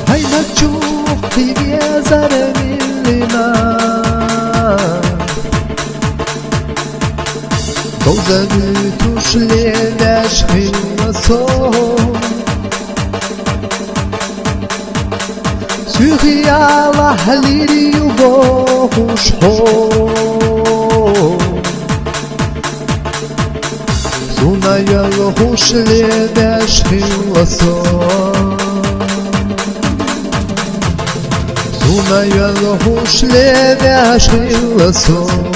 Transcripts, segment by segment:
هينا تشوف يا زلمي لنا دوزنتوش ليلاش خلصون سوغي على حليلي وبوش حون سونا يلوش ليلاش خلصون سونا يلوش ليلاش خلصون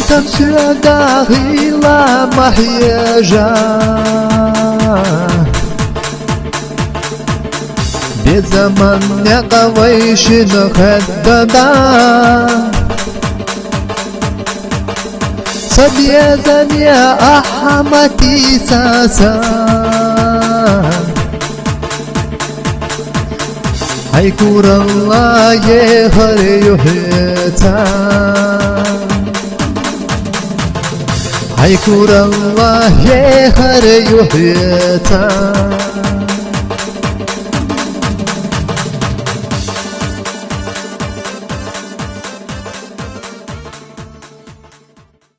تمشي داخل محيجا بزمن يقويش نخددا صبيا يا أحمتي ساسا هيكور الله يهر يهتا هيكور الله يهر يهتا